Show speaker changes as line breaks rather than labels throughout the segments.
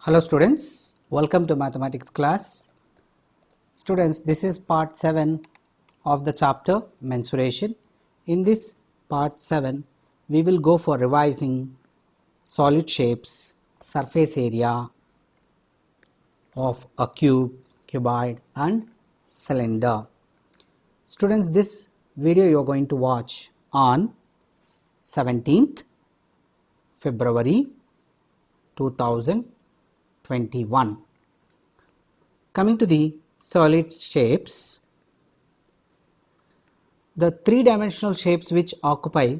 Hello students, welcome to mathematics class. Students, this is part 7 of the chapter mensuration. In this part 7, we will go for revising solid shapes, surface area of a cube, cuboid and cylinder. Students, this video you are going to watch on 17th February 2021. Coming to the solid shapes, the three-dimensional shapes which occupy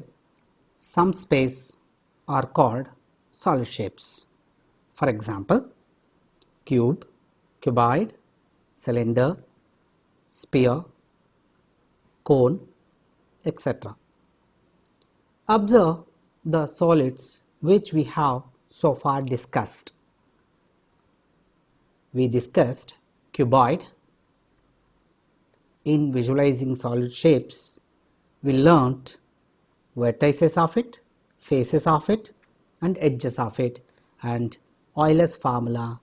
some space are called solid shapes. For example, cube, cuboid, cylinder, sphere, cone, etc. Observe the solids which we have so far discussed. We discussed cuboid. In visualizing solid shapes, we learnt vertices of it, faces of it and edges of it, and Euler's formula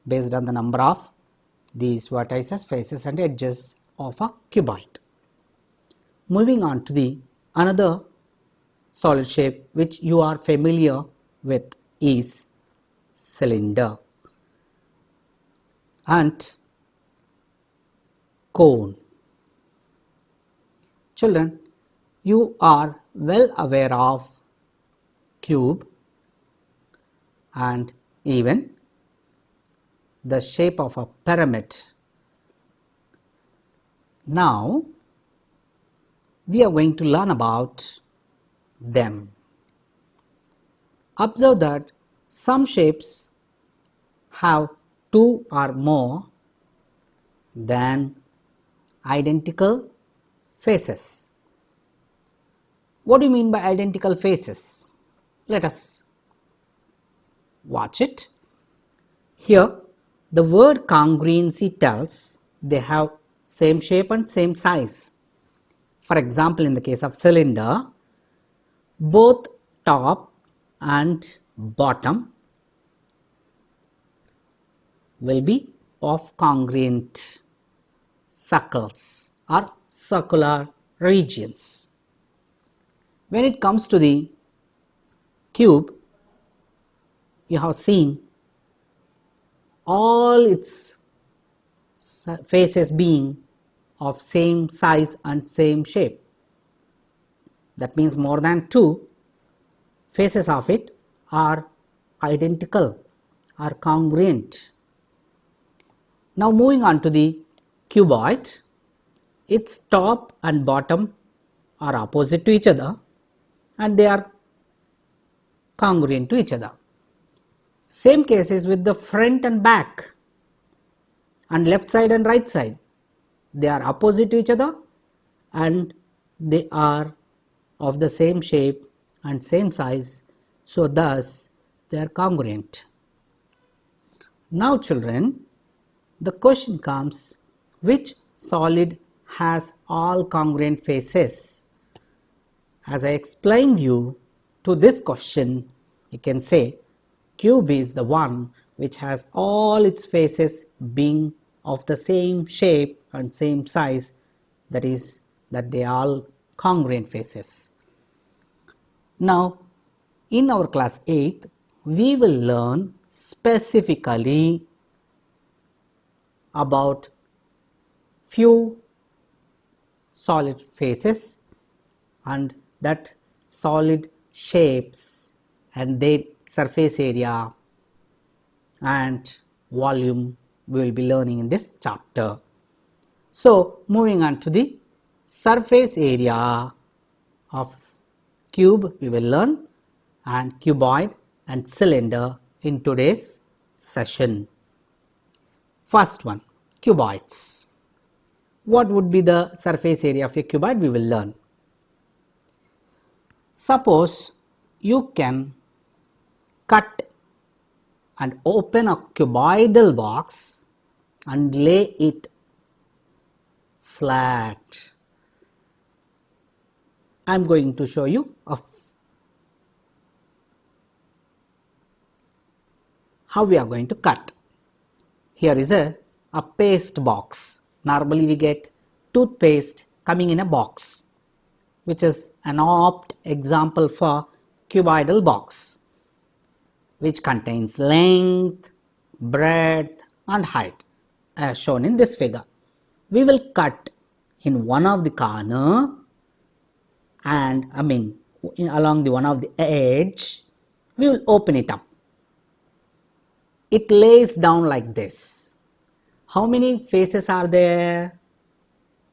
based on the number of these vertices, faces and edges of a cuboid. Moving on to the another solid shape which you are familiar with is cylinder and cone. Children, you are well aware of cube and even the shape of a pyramid. Now, we are going to learn about them. Observe that some shapes have two or more than identical faces. What do you mean by identical faces? Let us watch it. Here, the word congruency tells they have same shape and same size. For example, in the case of cylinder, both top and bottom will be of congruent circles or circular regions. When it comes to the cube, you have seen all its faces being of same size and same shape. That means more than two faces of it are identical, are congruent. Now moving on to the cuboid, its top and bottom are opposite to each other and they are congruent to each other. Same case is with the front and back and left side and right side. They are opposite to each other and they are of the same shape and same size, so thus they are congruent. Now children, the question comes, which solid has all congruent faces? As I explained you to this question, you can say cube is the one which has all its faces being of the same shape and same size, that is that they are all congruent faces. Now in our class 8th, we will learn specifically about few solid faces and that solid shapes and their surface area and volume we will be learning in this chapter. So moving on to the surface area of cube we will learn, and cuboid and cylinder in today's session. First one, cuboids. What would be the surface area of a cuboid we will learn. Suppose you can cut and open a cuboidal box and lay it flat. I am going to show you how we are going to cut. Here is a paste box. Normally we get toothpaste coming in a box, which is an apt example for cuboidal box, which contains length, breadth and height as shown in this figure. We will cut in one of the corner and along the one of the edge, we will open it up. It lays down like this. How many faces are there?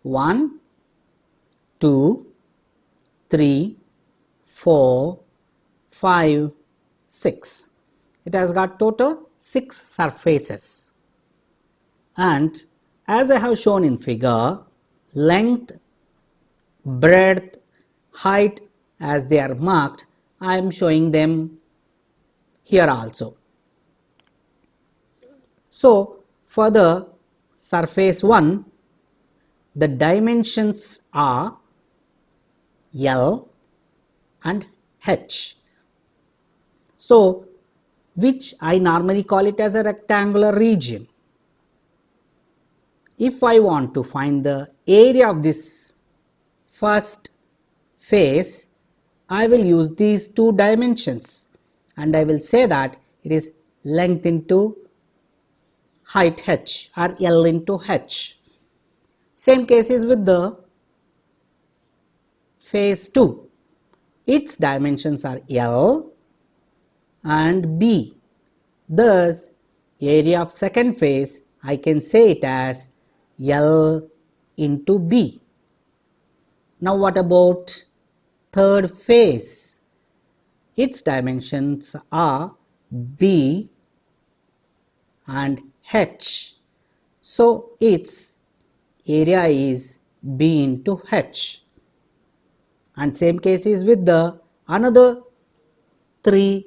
1, 2, 3, 4, 5, 6. It has got total 6 surfaces. And as I have shown in figure, length, breadth, height as they are marked, I am showing them here also. So for the surface 1, the dimensions are L and H. So which I normally call it as a rectangular region. If I want to find the area of this first face, I will use these two dimensions and I will say that it is length into height h or L into h. Same case is with the face 2. Its dimensions are L and B. Thus, area of second face I can say it as L into B. Now what about third face? Its dimensions are B and H. So its area is B into H. And same case is with the another 3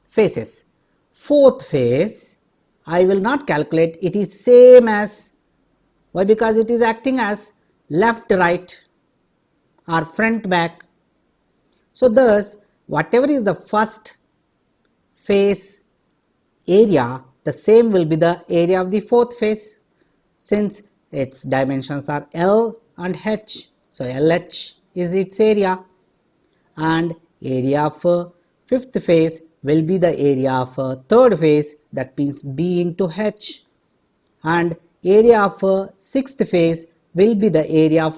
faces. Fourth face, I will not calculate, it is same as, why? Because it is acting as left right or front back. So thus whatever is the first face area, the same will be the area of the fourth face, since its dimensions are L and H. So LH is its area, and area of fifth face will be the area of third face, that means B into H, and area of sixth face will be the area of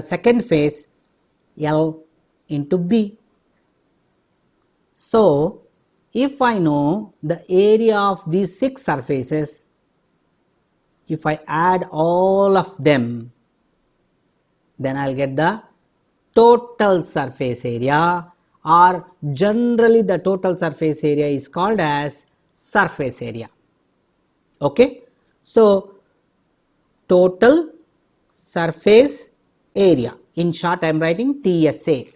second face, L into B. So if I know the area of these 6 surfaces, if I add all of them, then I'll get the total surface area, or generally the total surface area is called as surface area. Okay, so total surface area, in short I am writing TSA.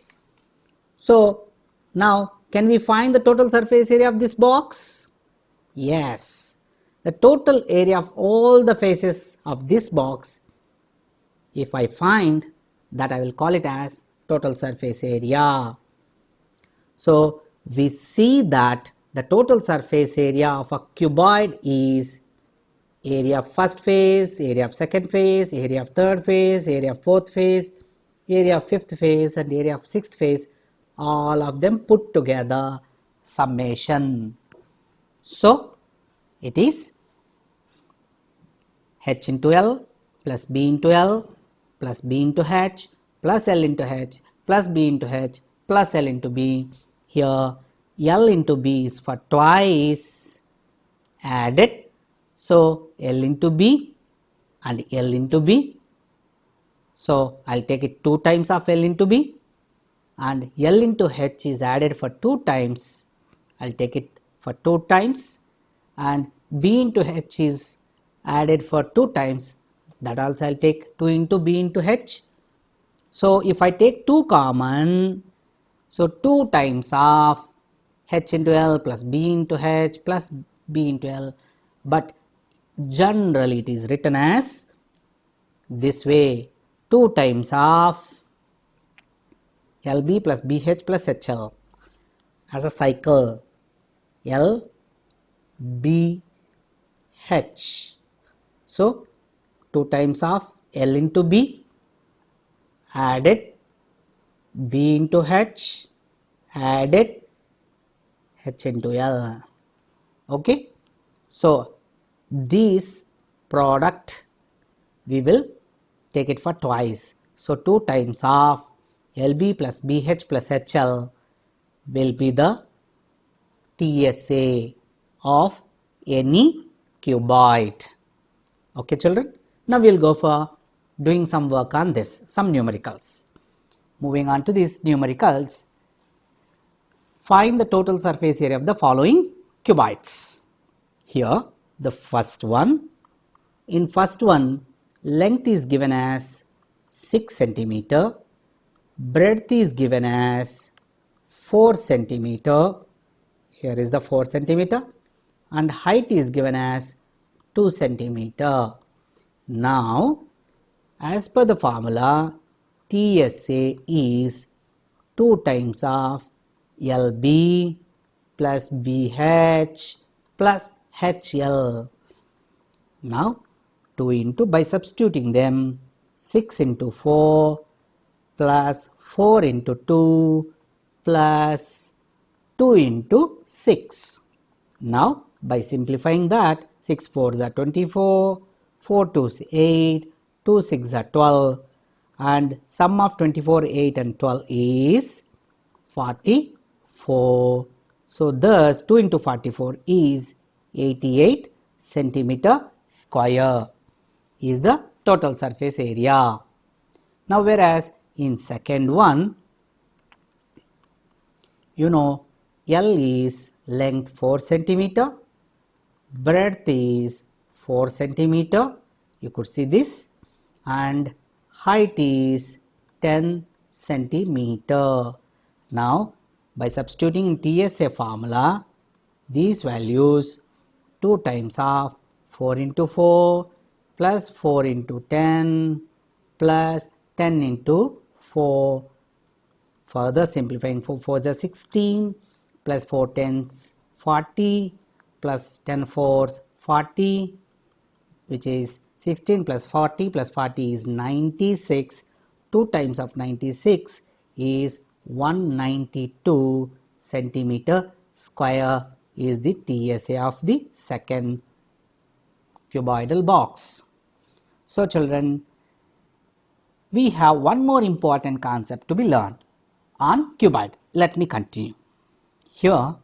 So now can we find the total surface area of this box? Yes, the total area of all the faces of this box, if I find that, I will call it as total surface area. So we see that the total surface area of a cuboid is area of first face, area of second face, area of third face, area of fourth face, area of fifth face and area of sixth face, all of them put together, summation. So it is H into L plus B into L plus B into H plus L into H plus B into H plus L into B. Here L into B is for twice added. So L into B and L into B. So I'll take it 2 times of L into B, and L into H is added for 2 times. I'll take it for 2 times, and B into H is added for 2 times. That also I'll take 2 into B into H. So if I take 2 common, so 2 times of H into L plus B into H plus B into L, but generally it is written as this way, 2 times of LB plus BH plus HL as a cycle, L, BH. So 2 times of L into B added B into H added H into L. Okay. So this product we will take it for twice. So 2 times of LB plus BH plus HL will be the TSA of any cuboid. Okay children, now we will go for doing some work on this, some numericals. Moving on to these numericals, find the total surface area of the following cuboids. Here the first one, in first one length is given as 6 centimeter, breadth is given as 4 centimeter, here is the 4 centimeter, and height is given as 2 centimeter. Now as per the formula, TSA is 2 times of LB plus BH plus HL. Now 2 into, by substituting them, 6 into 4 plus 4 into 2 plus 2 into 6. Now by simplifying that, 6 4s are 24, 4 2s 8, 2 6 are 12, and sum of 24, 8 and 12 is 44. So thus 2 into 44 is 88 centimeter square is the total surface area. Now whereas in second one, you know, L is length 4 centimeter, breadth is 4 centimeter, you could see this, and height is 10 centimeter. Now by substituting in TSA formula, these values 2 times of 4 into 4 plus 4 into 10 plus 10 into 4. Further simplifying, 4 4s are 16 plus 4 10s 40 plus 10 4s 40, which is 16 plus 40 plus 40 is 96. 2 times of 96 is 192 centimeter square is the TSA of the second cuboidal box. So children, we have one more important concept to be learned on cuboid. Let me continue. Here,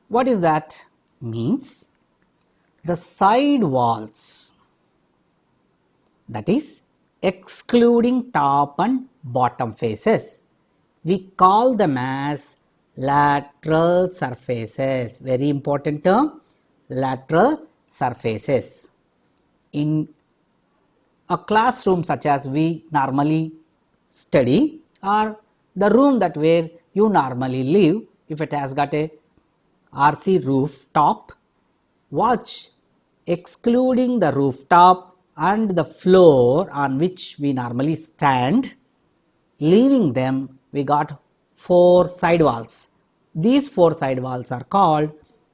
what is that means? The side walls, that is excluding top and bottom faces, we call them as lateral surfaces. Very important term, lateral surfaces. In a classroom such as we normally study, or the room that where you normally live, if it has got a RC rooftop, watch, excluding the rooftop and the floor on which we normally stand, leaving them, we got 4 side walls. These 4 side walls are called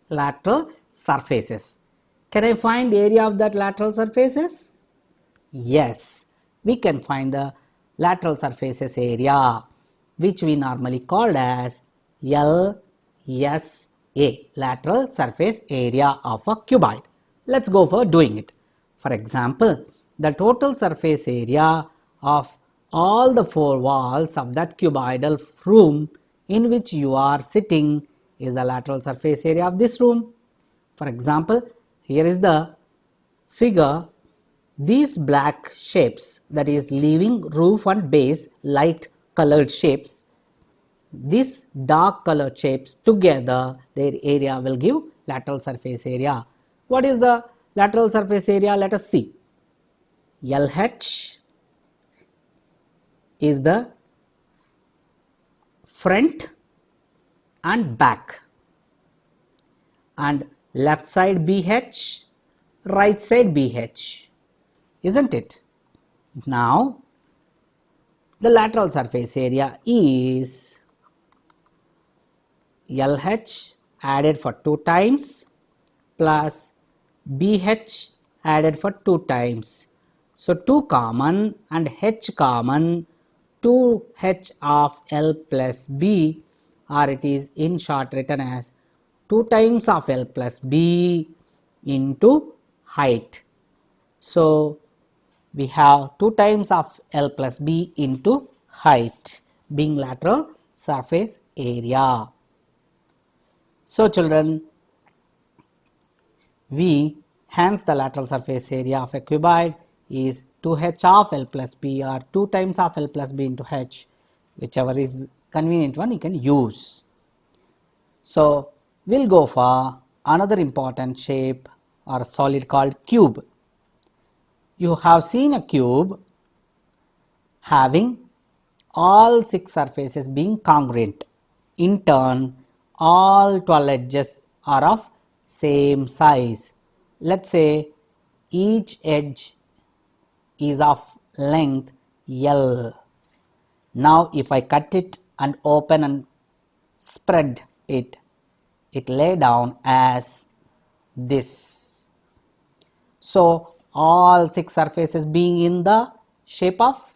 lateral surfaces. Can I find area of that lateral surfaces? Yes, we can find the lateral surfaces area, which we normally call as LSA, lateral surface area of a cuboid. Let's go for doing it. For example, the total surface area of all the 4 walls of that cuboidal room in which you are sitting is the lateral surface area of this room. For example, here is the figure. These black shapes, that is leaving roof and base light colored shapes, these dark colored shapes together, their area will give lateral surface area. What is the lateral surface area? Let us see. LH is the front and back, and left side BH, right side BH, isn't it? Now the lateral surface area is LH added for 2 times plus BH added for 2 times. So 2 common and H common, 2H of L plus B, or it is in short written as 2 times of L plus B into height. So we have 2 times of L plus B into height being lateral surface area. So children, hence the lateral surface area of a cuboid is 2H of L plus B, or 2 times of L plus B into H, whichever is convenient one you can use. So we will go for another important shape or solid called cube. You have seen a cube having all 6 surfaces being congruent. In turn, all 12 edges are of same size. Let's say each edge is of length L. Now if I cut it and open and spread it, it lay down as this. So all 6 surfaces being in the shape of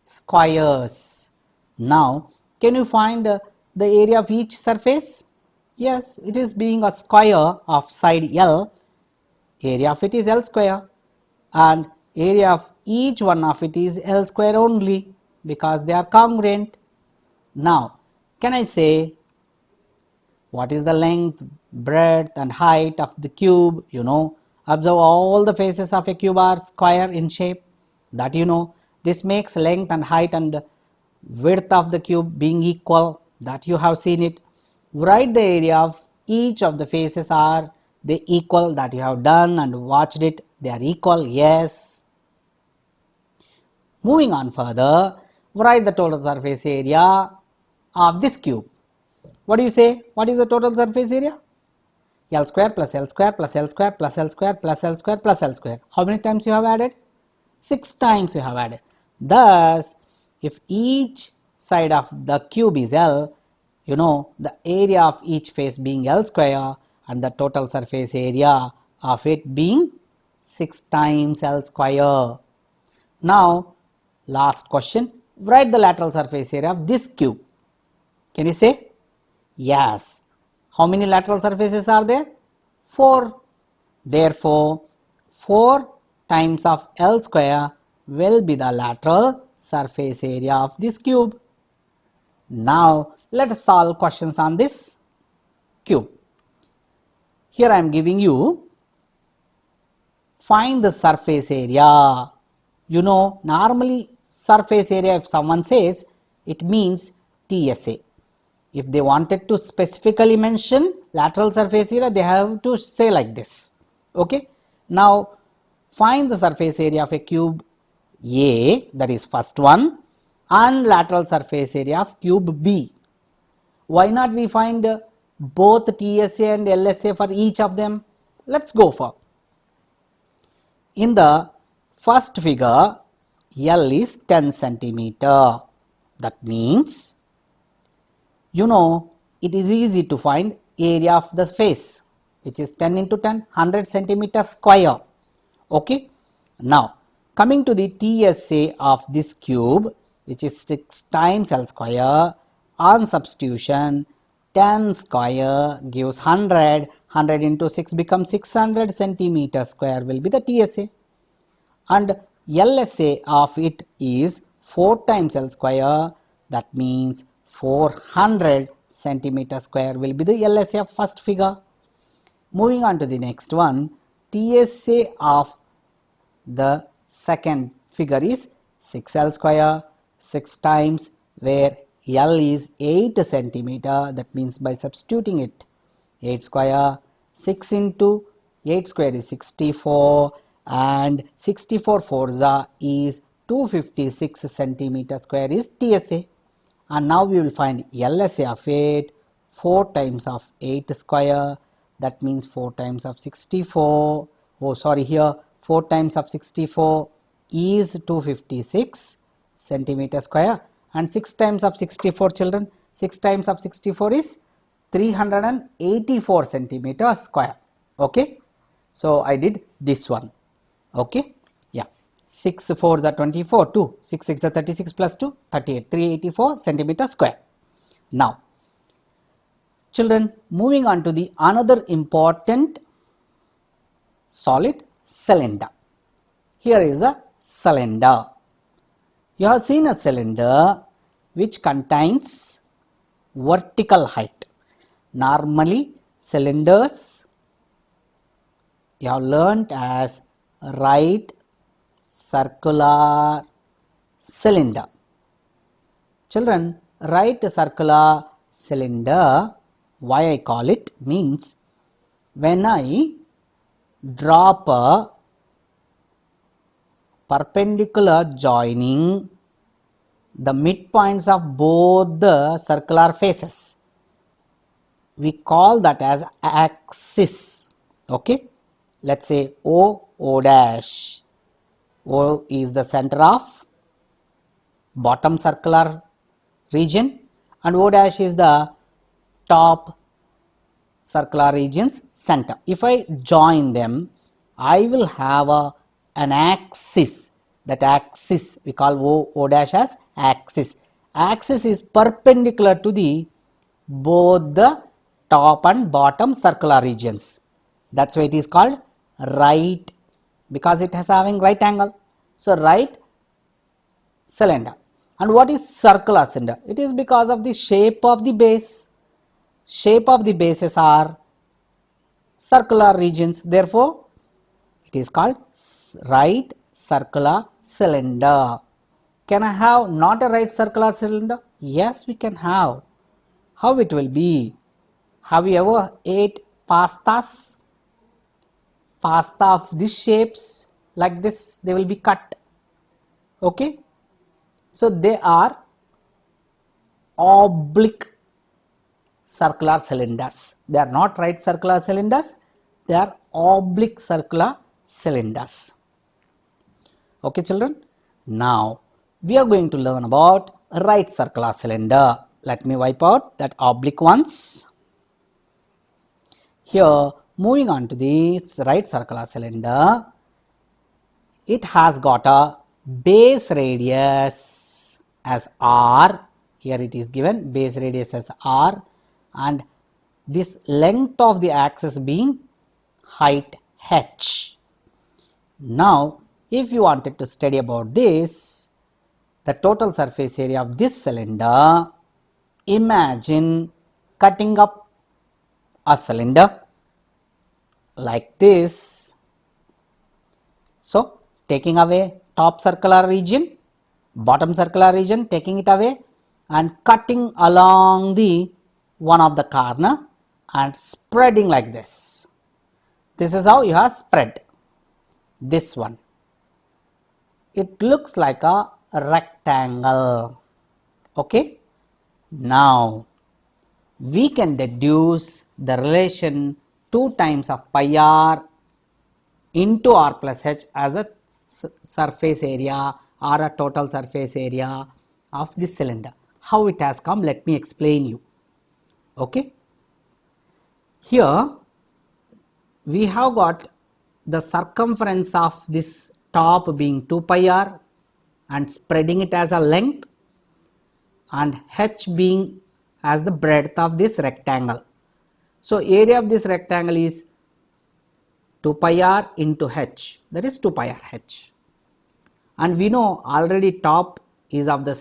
squares. Now can you find the area of each surface? Yes, it is being a square of side L, area of it is L square, and area of each one of it is L square only, because they are congruent. Now can I say what is the length, breadth and height of the cube? You know, observe all the faces of a cube are square in shape, that you know. This makes length and height and width of the cube being equal, that you have seen it. Write the area of each of the faces, are they equal, that you have done and watched it, they are equal, yes. Moving on further, write the total surface area of this cube. What do you say? What is the total surface area? L square plus L square plus L square plus L square plus L square plus L square. How many times you have added? 6 times you have added. Thus, if each side of the cube is L, you know the area of each face being L square and the total surface area of it being 6 times L square. Now, last question, write the lateral surface area of this cube. Can you say? Yes. How many lateral surfaces are there? 4. Therefore, 4 times of L square will be the lateral surface area of this cube. Now let us solve questions on this cube. Here I am giving you, find the surface area. You know, normally surface area, if someone says, it means TSA. If they wanted to specifically mention lateral surface area, they have to say like this. Okay. Now find the surface area of a cube A, that is first one, and lateral surface area of cube B. Why not we find both TSA and LSA for each of them? Let's go for. In the first figure, L is 10 centimeter. That means, you know, it is easy to find area of the face, which is 10 into 10, 100 centimeter square. Okay. Now coming to the TSA of this cube, which is 6 times L square, on substitution 10 square gives 100, 100 into 6 becomes 600 centimeter square will be the TSA, and LSA of it is 4 times L square, that means 400 centimeter square will be the LSA of first figure. Moving on to the next one, TSA of the second figure is 6L square, 6 times, where L is 8 centimeter, that means by substituting it 8 square, 6 into 8 square is 64, and 64 4 is 256 centimeter square is TSA. And now we will find LSA of it, 4 times of 8 square, that means 4 times of 64, oh sorry, here 4 times of 64 is 256 centimeter square, and 6 times of 64, children, 6 times of 64 is 384 centimeter square. Okay, so I did this one. Okay, yeah, 6 4s are 24, 2, 6 6 are 36 plus 2, 38, 384 centimeter square. Now, children, moving on to the another important solid, cylinder. Here is the cylinder. You have seen a cylinder which contains vertical height. Normally, cylinders you have learnt as right circular cylinder. Children, right circular cylinder, why I call it, means when I drop a perpendicular joining the midpoints of both the circular faces, we call that as axis. Okay, let's say O dash. O is the center of bottom circular region and O dash is the top circular region's center. If I join them, I will have an axis. That axis we call O dash as axis. Axis is perpendicular to the both the top and bottom circular regions. That's why it is called right, because it has having right angle. So right cylinder. And what is circular cylinder? It is because of the shape of the base. Shape of the bases are circular regions. Therefore, it is called right circular cylinder. Can I have not a right circular cylinder? Yes, we can have. How it will be? Have you ever ate pastas? Pasta of these shapes like this, they will be cut. Okay, so they are oblique circular cylinders. They are not right circular cylinders, they are oblique circular cylinders. Okay, children, now we are going to learn about right circular cylinder. Let me wipe out that oblique ones. Here, moving on to this right circular cylinder, it has got a base radius as r. Here it is given base radius as r, and this length of the axis being height h. Now, if you wanted to study about this, the total surface area of this cylinder, imagine cutting up a cylinder like this. So, taking away top circular region, bottom circular region, taking it away and cutting along the one of the corner and spreading like this. This is how you have spread this one. It looks like a rectangle. Okay. Now, we can deduce the relation 2 times of pi r into r plus h as a surface area or a total surface area of this cylinder. How it has come, let me explain you. Okay. Here we have got the circumference of this top being 2 pi r and spreading it as a length, and h being as the breadth of this rectangle. So, area of this rectangle is 2 pi r into h, that is 2 pi r h. And we know already top is of the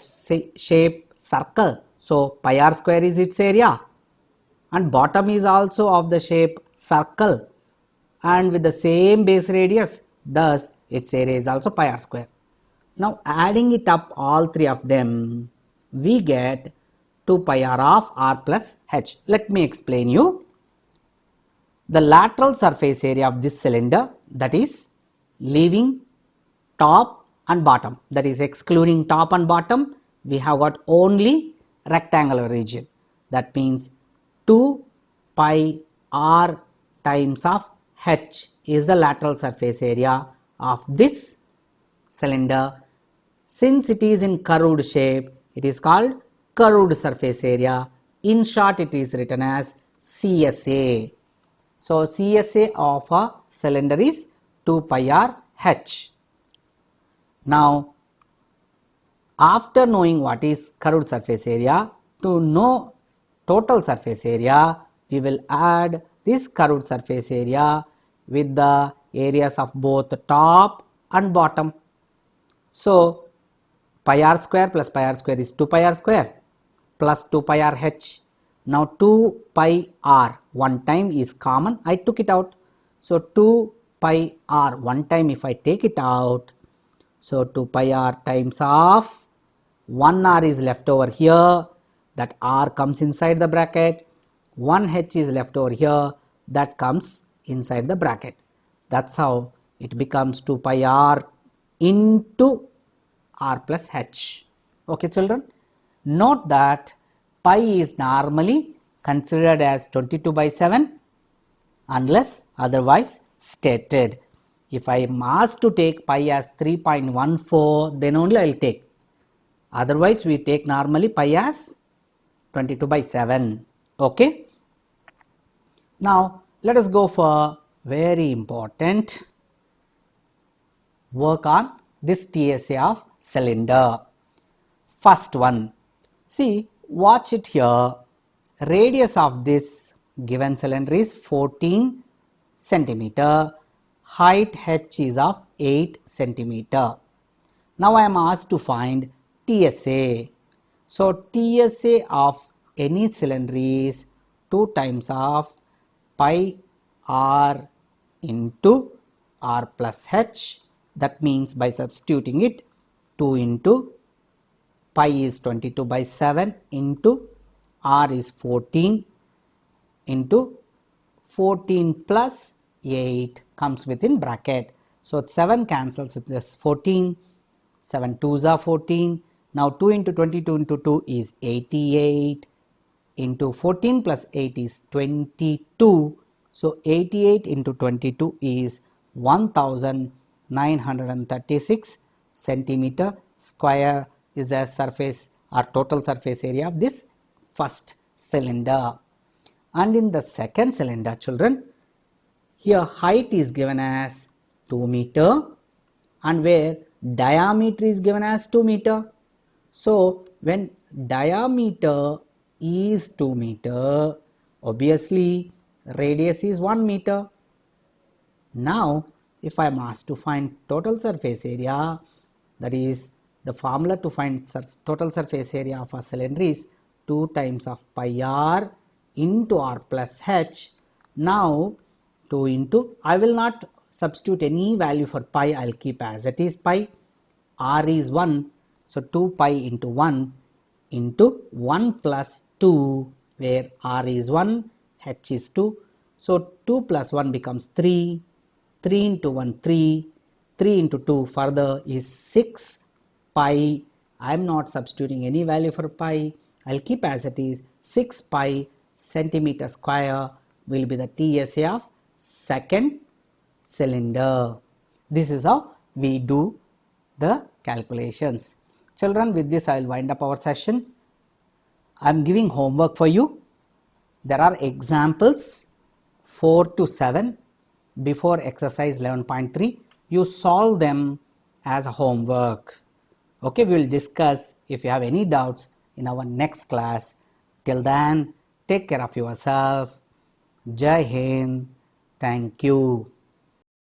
shape circle, so pi r square is its area, and bottom is also of the shape circle and with the same base radius, thus its area is also pi r square. Now, adding it up all three of them, we get 2 pi r of r plus h. Let me explain you. The lateral surface area of this cylinder, that is leaving top and bottom, that is excluding top and bottom, we have got only rectangular region. That means 2 pi r times of h is the lateral surface area of this cylinder. Since it is in curved shape, it is called curved surface area. In short, it is written as CSA. So CSA of a cylinder is 2 pi r h. Now after knowing what is curved surface area, to know total surface area, we will add this curved surface area with the areas of both top and bottom. So pi r square plus pi r square is 2 pi r square plus 2 pi r h. Now 2 pi r one time is common, I took it out. So 2 pi r one time, if I take it out, so 2 pi r times of 1 r is left over here, that r comes inside the bracket, 1 h is left over here, that comes inside the bracket. That's how it becomes 2 pi r into r plus h. Okay children, note that pi is normally considered as 22/7 unless otherwise stated. If I am asked to take pi as 3.14, then only I will take. Otherwise we take normally pi as 22/7. Okay. Now let us go for very important work on this TSA of cylinder. First one, see, watch it here. Radius of this given cylinder is 14 centimeter. Height h is of 8 centimeter. Now I am asked to find TSA. So TSA of any cylinder is 2 times of pi r into r plus h. That means by substituting it, 2 into pi is 22/7 into r is 14 into 14 plus 8 comes within bracket. So 7 cancels with this 14, 7 2s are 14. Now 2 into 22 into 2 is 88 into 14 plus 8 is 22. So 88 into 22 is 1936 centimeter square is the surface or total surface area of this first cylinder. And in the second cylinder, children, here height is given as 2 meter and where diameter is given as 2 meter. So when diameter is 2 meter, obviously radius is 1 meter. Now if I am asked to find total surface area, that is the formula to find total surface area of a cylinder is 2 times of pi r into r plus h. Now 2 into, I will not substitute any value for pi, I will keep as it is pi. R is 1, so 2 pi into 1 into 1 plus 2, where r is 1, h is 2. So 2 plus 1 becomes 3, 3 into 1 3, 3 into 2 further is 6 pi. I am not substituting any value for pi, I will keep as it is. 6 pi centimeter square will be the TSA of second cylinder. This is how we do the calculations. Children, with this I will wind up our session. I am giving homework for you. There are examples 4 to 7 before exercise 11.3. You solve them as a homework. Okay, we will discuss if you have any doubts in our next class. Till then, take care of yourself. Jai Hind. Thank you.